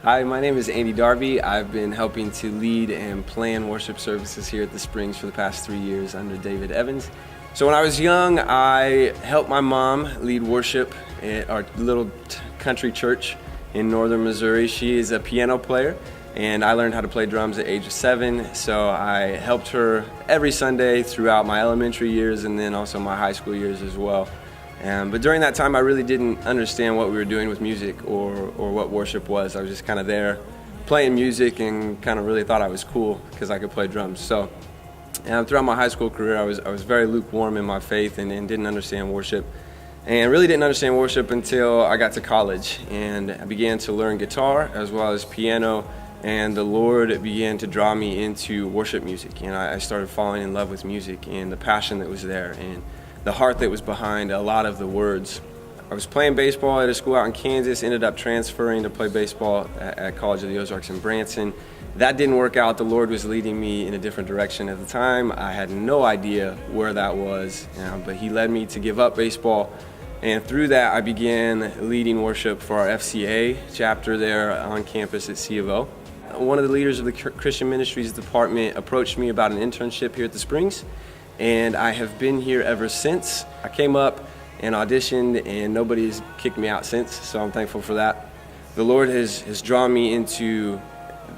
Hi, my name is Andy Darby. I've been helping to lead and plan worship services here at the Springs for the past 3 years under David Evans. So when I was young, I helped my mom lead worship at our little country church in northern Missouri. She is a piano player, and I learned how to play drums at age of 7. So I helped her every Sunday throughout my elementary years and then also my high school years as well. But during that time, I really didn't understand what we were doing with music or what worship was. I was just kind of there playing music and kind of really thought I was cool because I could play drums. So throughout my high school career, I was very lukewarm in my faith and didn't understand worship. And really didn't understand worship until I got to college. And I began to learn guitar as well as piano. And the Lord began to draw me into worship music. And I started falling in love with music and the passion that was there and the heart that was behind a lot of the words. I was playing baseball at a school out in Kansas, ended up transferring to play baseball at College of the Ozarks in Branson. That didn't work out. The Lord was leading me in a different direction at the time. I had no idea where that was, but He led me to give up baseball. And through that, I began leading worship for our FCA chapter there on campus at C of O. One of the leaders of the Christian Ministries department approached me about an internship here at the Springs, and I have been here ever since. I came up and auditioned, and nobody's kicked me out since, so I'm thankful for that. The Lord has drawn me into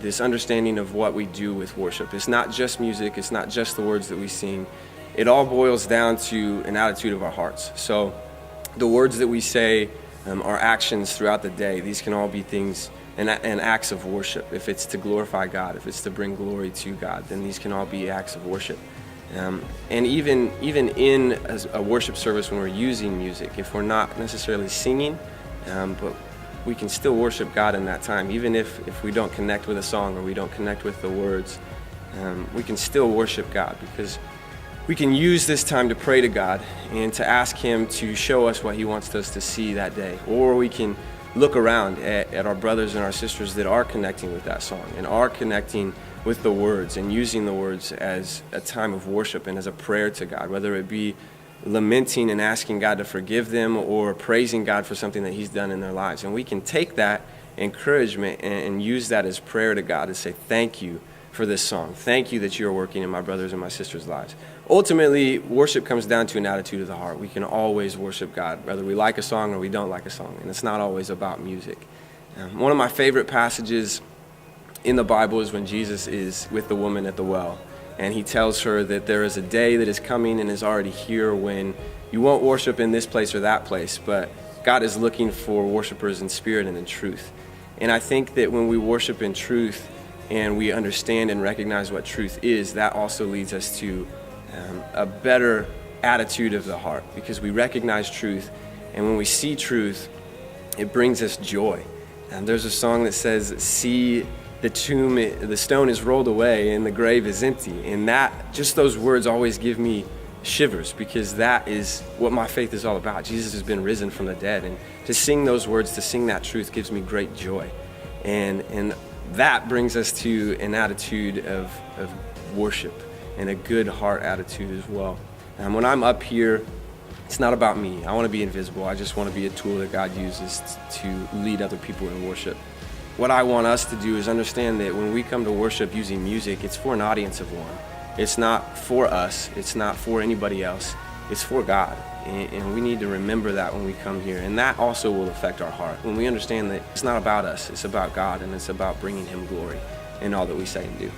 this understanding of what we do with worship. It's not just music, it's not just the words that we sing. It all boils down to an attitude of our hearts. So the words that we say, our actions throughout the day, these can all be things and acts of worship. If it's to glorify God, if it's to bring glory to God, then these can all be acts of worship. And even in a worship service when we're using music, if we're not necessarily singing, but we can still worship God in that time. Even if we don't connect with a song or we don't connect with the words, we can still worship God because we can use this time to pray to God and to ask Him to show us what He wants us to see that day. Or we can look around at our brothers and our sisters that are connecting with that song and are connecting with the words and using the words as a time of worship and as a prayer to God, whether it be lamenting and asking God to forgive them or praising God for something that He's done in their lives. And we can take that encouragement and use that as prayer to God to say, thank you for this song. Thank you that you're working in my brothers and my sisters' lives. Ultimately, worship comes down to an attitude of the heart. We can always worship God, whether we like a song or we don't like a song, and it's not always about music. One of my favorite passages in the Bible is when Jesus is with the woman at the well, and He tells her that there is a day that is coming and is already here when you won't worship in this place or that place, but God is looking for worshipers in spirit and in truth. And I think that when we worship in truth and we understand and recognize what truth is, that also leads us to a better attitude of the heart, because we recognize truth, and when we see truth, it brings us joy. And there's a song that says, see the stone is rolled away and the grave is empty. And just those words always give me shivers, because that is what my faith is all about. Jesus has been risen from the dead, and to sing those words, to sing that truth gives me great joy. And that brings us to an attitude of worship and a good heart attitude as well. And when I'm up here, it's not about me. I want to be invisible. I just want to be a tool that God uses to lead other people in worship. What I want us to do is understand that when we come to worship using music, it's for an audience of one. It's not for us. It's not for anybody else. It's for God. And we need to remember that when we come here. And that also will affect our heart. When we understand that it's not about us, it's about God, and it's about bringing Him glory in all that we say and do.